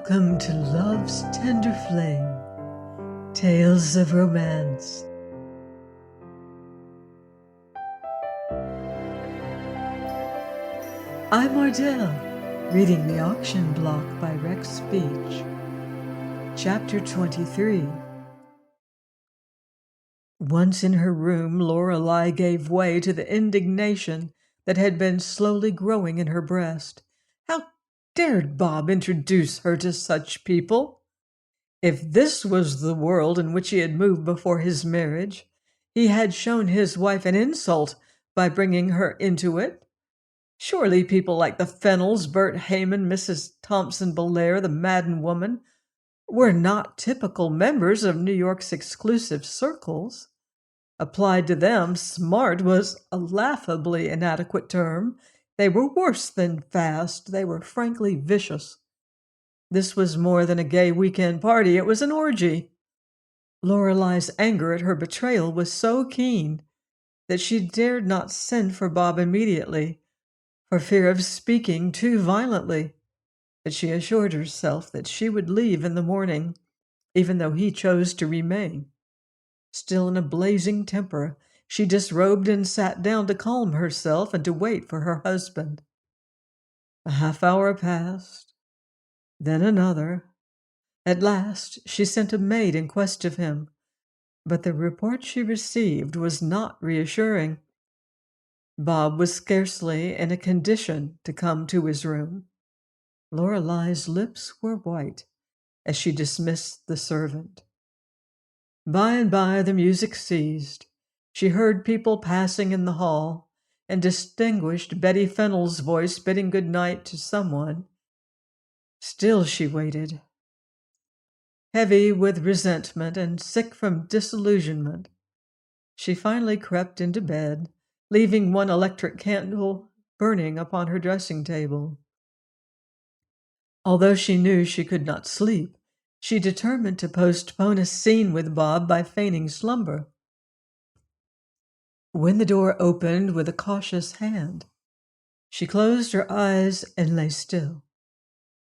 Welcome to Love's Tender Flame, Tales of Romance. I'm Ardell, reading The Auction Block by Rex Beach. Chapter 23. Once in her room, Lorelei gave way to the indignation that had been slowly growing in her breast. How dared Bob introduce her to such people? If this was the world in which he had moved before his marriage, he had shown his wife an insult by bringing her into it. Surely people like the Fennels, Bert Heyman, Mrs. Thompson Belair, the Madden woman, were not typical members of New York's exclusive circles. Applied to them, smart was a laughably inadequate term. They were worse than fast. They were frankly vicious. This was more than a gay weekend party. It was an orgy. Lorelei's anger at her betrayal was so keen that she dared not send for Bob immediately, for fear of speaking too violently. But she assured herself that she would leave in the morning, even though he chose to remain. Still in a blazing temper, she disrobed and sat down to calm herself and to wait for her husband. A half-hour passed, then another. At last she sent a maid in quest of him, but the report she received was not reassuring. Bob was scarcely in a condition to come to his room. Lorelei's lips were white as she dismissed the servant. By and by the music ceased. She heard people passing in the hall and distinguished Betty Fennel's voice bidding good night to someone. Still she waited. Heavy with resentment and sick from disillusionment, she finally crept into bed, leaving one electric candle burning upon her dressing table. Although she knew she could not sleep, she determined to postpone a scene with Bob by feigning slumber. When the door opened with a cautious hand, she closed her eyes and lay still.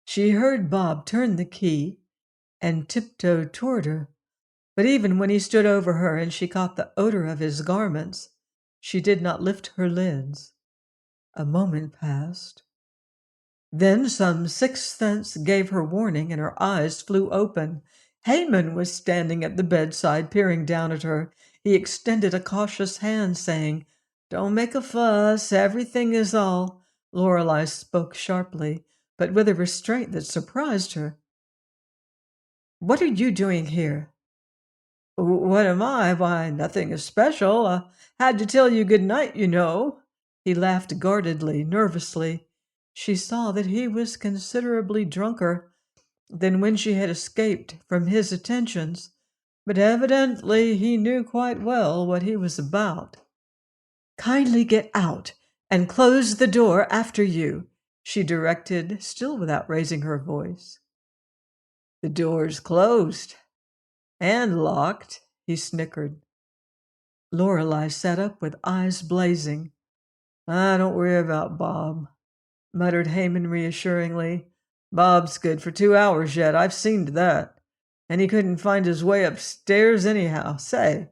She heard Bob turn the key and tiptoed toward her, but even when he stood over her and she caught the odor of his garments, she did not lift her lids. A moment passed. Then some sixth sense gave her warning, and her eyes flew open. Heyman was standing at the bedside, peering down at her. He extended a cautious hand, saying, "Don't make a fuss. Everything is all—" Lorelei spoke sharply, but with a restraint that surprised her. "What are you doing here?" "What am I? Why, nothing especial. I had to tell you good night, you know." He laughed guardedly, nervously. She saw that he was considerably drunker than when she had escaped from his attentions, but evidently he knew quite well what he was about. "Kindly get out and close the door after you," she directed, still without raising her voice. "The door's closed and locked," he snickered. Lorelei sat up with eyes blazing. "Don't worry about Bob," muttered Heyman reassuringly. "Bob's good for 2 hours yet. I've seen to that. And he couldn't find his way upstairs anyhow. Say,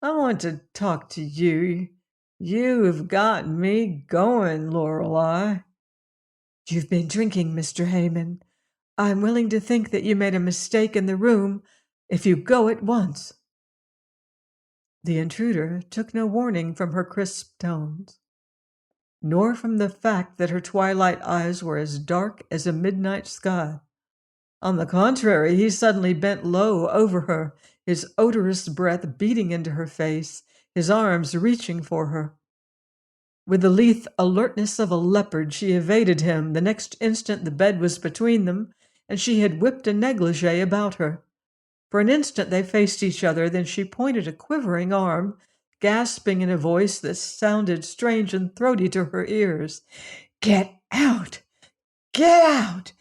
I want to talk to you. You've got me going, Lorelei." "You've been drinking, Mr. Heyman. I'm willing to think that you made a mistake in the room if you go at once." The intruder took no warning from her crisp tones, nor from the fact that her twilight eyes were as dark as a midnight sky. On the contrary, he suddenly bent low over her, his odorous breath beating into her face, his arms reaching for her. With the lithe alertness of a leopard, she evaded him. The next instant the bed was between them, and she had whipped a negligee about her. For an instant they faced each other, then she pointed a quivering arm, gasping in a voice that sounded strange and throaty to her ears. "Get out! Get out!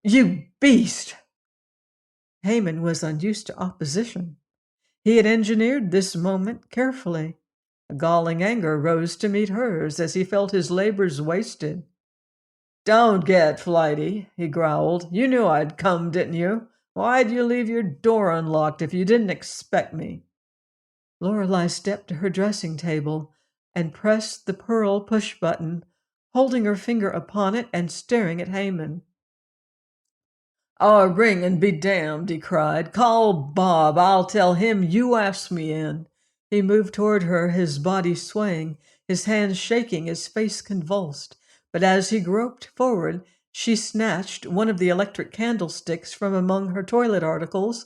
You beast!" Heyman was unused to opposition. He had engineered this moment carefully. A galling anger rose to meet hers as he felt his labors wasted. Don't get flighty, he growled. You knew I'd come, didn't you? Why'd you leave your door unlocked if you didn't expect me? Lorelei stepped to her dressing table and pressed the pearl push button, holding her finger upon it and staring at Haman. "Oh, ring and be damned," he cried. "Call Bob. I'll tell him you asked me in." He moved toward her, his body swaying, his hands shaking, his face convulsed. But as he groped forward, she snatched one of the electric candlesticks from among her toilet articles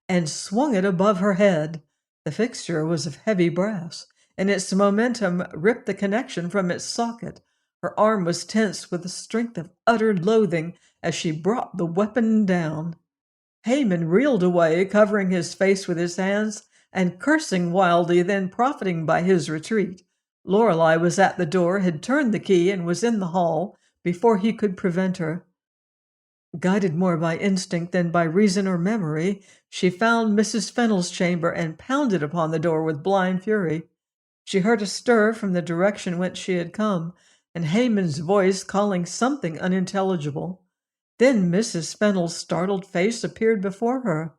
and swung it above her head. The fixture was of heavy brass, and its momentum ripped the connection from its socket. Her arm was tense with the strength of utter loathing as she brought the weapon down. Haman reeled away, covering his face with his hands and cursing wildly, then profiting by his retreat. Lorelei was at the door, had turned the key, and was in the hall before he could prevent her. Guided more by instinct than by reason or memory, she found Mrs. Fennel's chamber and pounded upon the door with blind fury. She heard a stir from the direction whence she had come, and Haman's voice calling something unintelligible. Then Mrs. Fennel's startled face appeared before her.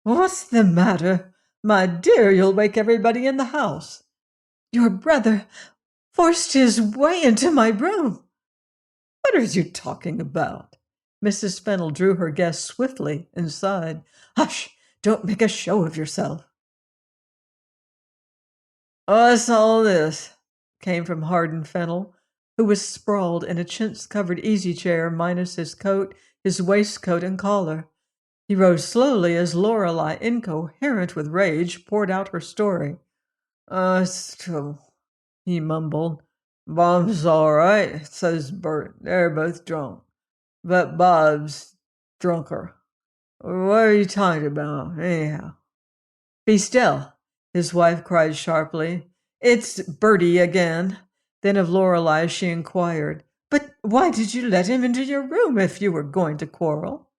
"What's the matter? My dear, you'll wake everybody in the house." "Your brother forced his way into my room." "What are you talking about?" Mrs. Fennel drew her guest swiftly inside. "Hush! Don't make a show of yourself." "What's all this?" came from Hardin Fennel, who was sprawled in a chintz-covered easy-chair minus his coat, his waistcoat, and collar. He rose slowly as Lorelei, incoherent with rage, poured out her story. It's trouble," he mumbled. "Bob's all right, says Bert. They're both drunk. But Bob's drunker. What are you talking about, anyhow?" "Be still," his wife cried sharply. "It's Bertie again." Then of Lorelei she inquired, "But why did you let him into your room if you were going to quarrel?"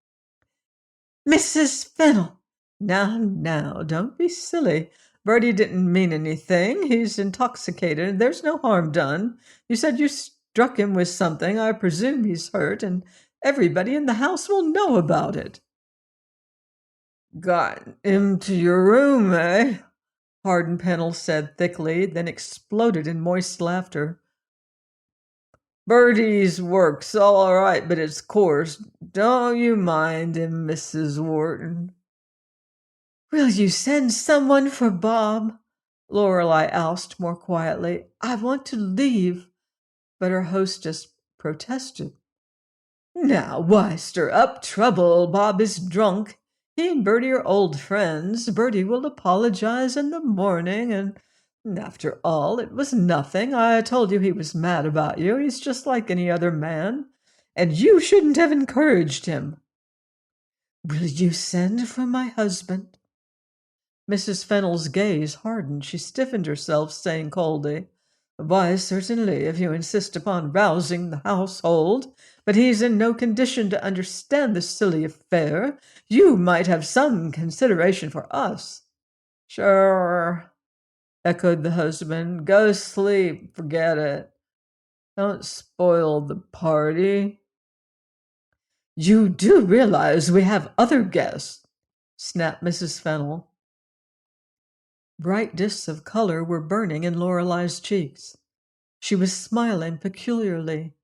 "Mrs. Fennel!" Now, don't be silly. Bertie didn't mean anything. He's intoxicated. There's no harm done. You said you struck him with something. I presume he's hurt, and everybody in the house will know about it." "Got him to your room, eh?" Hardin Pennell said thickly, then exploded in moist laughter. "Bertie's work's all right, but it's coarse. Don't you mind him, Mrs. Wharton." "Will you send someone for Bob?" Lorelei asked more quietly. "I want to leave." But her hostess protested. "Now, why stir up trouble? Bob is drunk. He and Bertie are old friends. Bertie will apologize in the morning, and after all, it was nothing. I told you he was mad about you. He's just like any other man, and you shouldn't have encouraged him." "Will you send for my husband?" Mrs. Fennel's gaze hardened. She stiffened herself, saying coldly, "Why, certainly, if you insist upon rousing the household. But he's in no condition to understand this silly affair. You might have some consideration for us." "Sure," echoed the husband. "Go sleep. Forget it. Don't spoil the party." "You do realize we have other guests," snapped Mrs. Fennel. Bright discs of color were burning in Lorelei's cheeks. She was smiling peculiarly.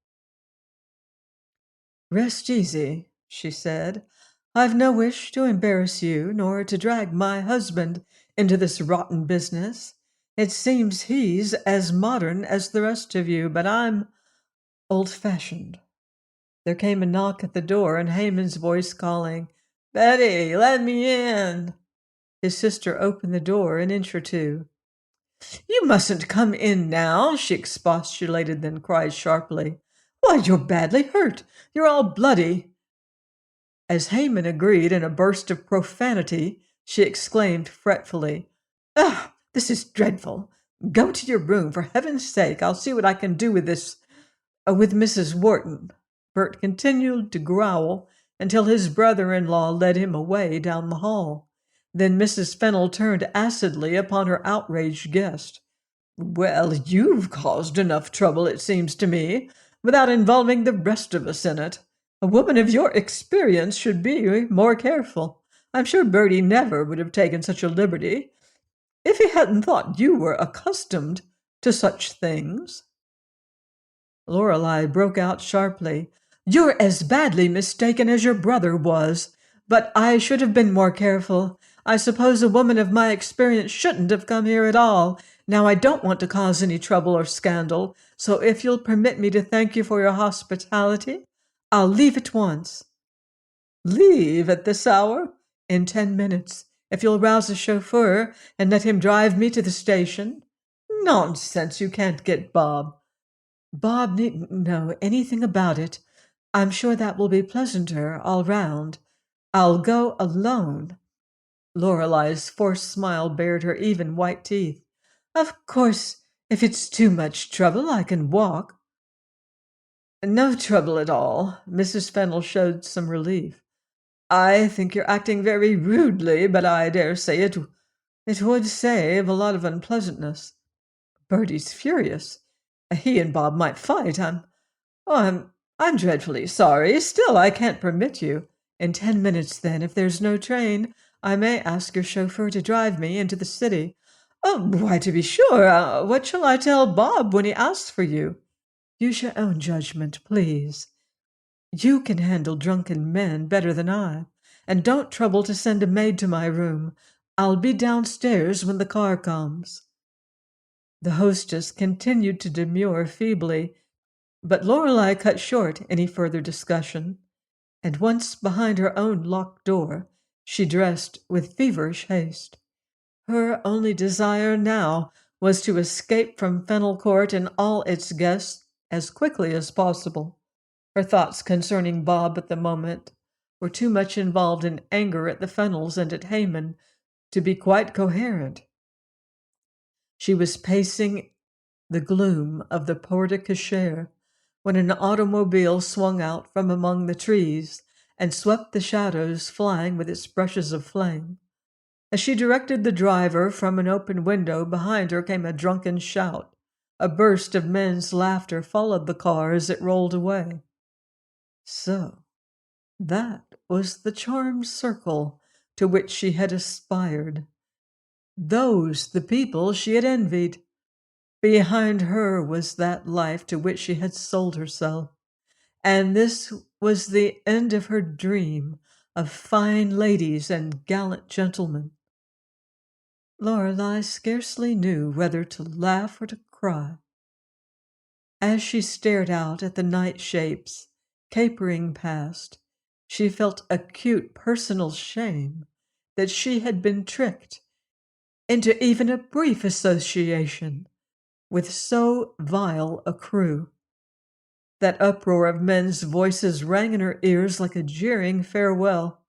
"Rest easy," she said. "I've no wish to embarrass you, nor to drag my husband into this rotten business. It seems he's as modern as the rest of you, but I'm old-fashioned." There came a knock at the door and Haman's voice calling, "Betty, let me in." His sister opened the door an inch or two. "You mustn't come in now," she expostulated, then cried sharply, "Why, you're badly hurt. You're all bloody." As Haman agreed in a burst of profanity, she exclaimed fretfully, "Ugh, this is dreadful. Go to your room, for heaven's sake. I'll see what I can do with with Mrs. Wharton." Bert continued to growl until his brother-in-law led him away down the hall. Then Mrs. Fennel turned acidly upon her outraged guest. "Well, you've caused enough trouble, it seems to me. without involving the rest of us in it. A woman of your experience should be more careful. I'm sure Bertie never would have taken such a liberty if he hadn't thought you were accustomed to such things." Lorelei broke out sharply. "You're as badly mistaken as your brother was. But I should have been more careful. I suppose a woman of my experience shouldn't have come here at all. Now, I don't want to cause any trouble or scandal, so if you'll permit me to thank you for your hospitality, I'll leave at once." "Leave at this hour?" "In 10 minutes, if you'll rouse the chauffeur and let him drive me to the station." "Nonsense, you can't get Bob." "Bob needn't know anything about it. I'm sure that will be pleasanter all round. I'll go alone." Lorelei's forced smile bared her even white teeth. "Of course, if it's too much trouble, I can walk." "No trouble at all." Mrs. Fennel showed some relief. "I think you're acting very rudely, but I dare say it would save a lot of unpleasantness. Bertie's furious. He and Bob might fight. I'm dreadfully sorry. Still, I can't permit you." "In 10 minutes, then, if there's no train, I may ask your chauffeur to drive me into the city." "Oh, why, to be sure. What shall I tell Bob when he asks for you?" "Use your own judgment, please. You can handle drunken men better than I. And don't trouble to send a maid to my room. I'll be downstairs when the car comes." The hostess continued to demur feebly, but Lorelei cut short any further discussion, and once behind her own locked door, she dressed with feverish haste. Her only desire now was to escape from Fennel Court and all its guests as quickly as possible. Her thoughts concerning Bob at the moment were too much involved in anger at the Fennels and at Haman to be quite coherent. She was pacing the gloom of the porte cochere when an automobile swung out from among the trees and swept the shadows flying with its brushes of flame. As she directed the driver, from an open window behind her came a drunken shout. A burst of men's laughter followed the car as it rolled away. So that was the charmed circle to which she had aspired. Those the people she had envied. Behind her was that life to which she had sold herself, and this was the end of her dream of fine ladies and gallant gentlemen. Lorelei scarcely knew whether to laugh or to cry. As she stared out at the night shapes capering past, she felt acute personal shame that she had been tricked into even a brief association with so vile a crew. That uproar of men's voices rang in her ears like a jeering farewell,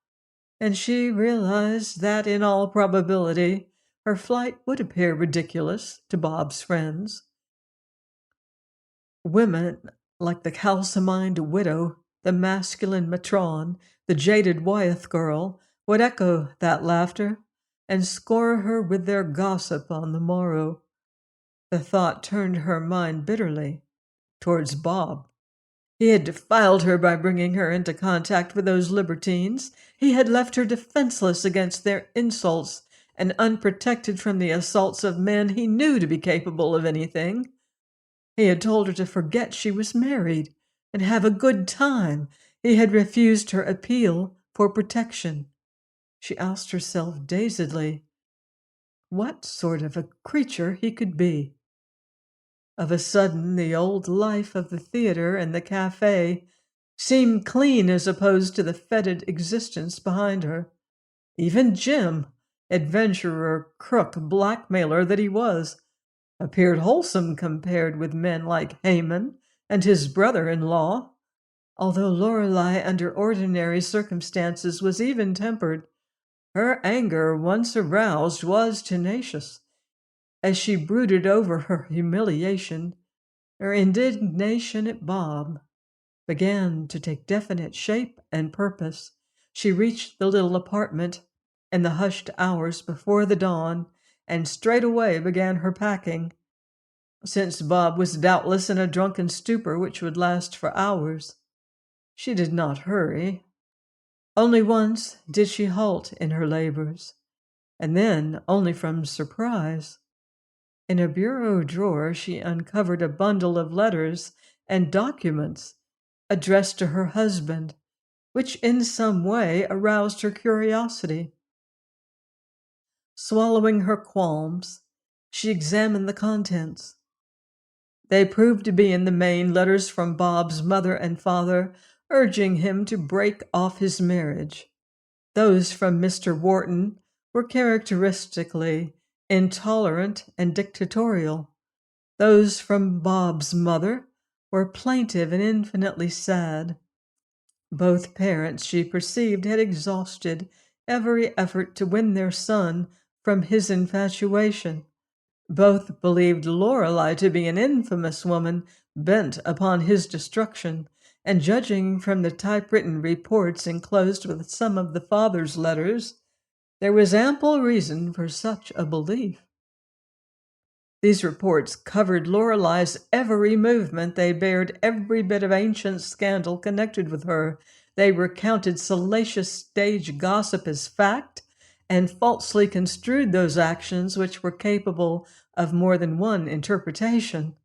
and she realized that in all probability her flight would appear ridiculous to Bob's friends. Women like the calcimined widow, the masculine matron, the jaded Wyeth girl would echo that laughter and score her with their gossip on the morrow. The thought turned her mind bitterly towards Bob. He had defiled her by bringing her into contact with those libertines. He had left her defenseless against their insults and unprotected from the assaults of men he knew to be capable of anything. He had told her to forget she was married and have a good time. He had refused her appeal for protection. She asked herself dazedly what sort of a creature he could be. Of a sudden, the old life of the theater and the cafe seemed clean as opposed to the fetid existence behind her. Even Jim, adventurer, crook, blackmailer that he was, appeared wholesome compared with men like Haman and his brother-in-law. Although Lorelei, under ordinary circumstances, was even-tempered, her anger, once aroused, was tenacious. As she brooded over her humiliation, her indignation at Bob began to take definite shape and purpose. She reached the little apartment in the hushed hours before the dawn and straightway began her packing. Since Bob was doubtless in a drunken stupor which would last for hours, she did not hurry. Only once did she halt in her labors, and then only from surprise. In a bureau drawer, she uncovered a bundle of letters and documents addressed to her husband, which in some way aroused her curiosity. Swallowing her qualms, she examined the contents. They proved to be in the main letters from Bob's mother and father urging him to break off his marriage. Those from Mr. Wharton were characteristically intolerant and dictatorial. Those from Bob's mother were plaintive and infinitely sad. Both parents, she perceived, had exhausted every effort to win their son from his infatuation. Both believed Lorelei to be an infamous woman bent upon his destruction, and judging from the typewritten reports enclosed with some of the father's letters, there was ample reason for such a belief. These reports covered Lorelei's every movement. They bared every bit of ancient scandal connected with her. They recounted salacious stage gossip as fact and falsely construed those actions which were capable of more than one interpretation.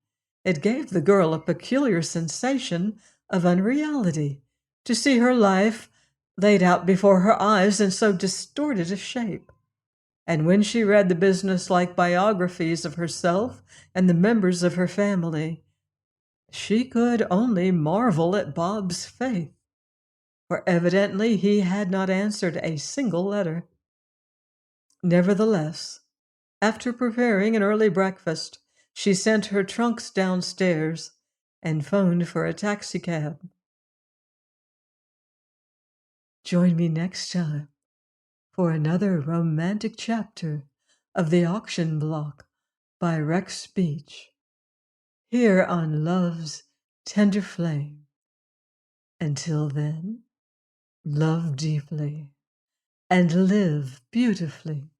It gave the girl a peculiar sensation of unreality to see her life laid out before her eyes in so distorted a shape. And when she read the business-like biographies of herself and the members of her family, she could only marvel at Bob's faith, for evidently he had not answered a single letter. Nevertheless, after preparing an early breakfast, she sent her trunks downstairs and phoned for a taxicab. Join me next time for another romantic chapter of The Auction Block by Rex Beach, here on Love's Tender Flame. Until then, love deeply and live beautifully.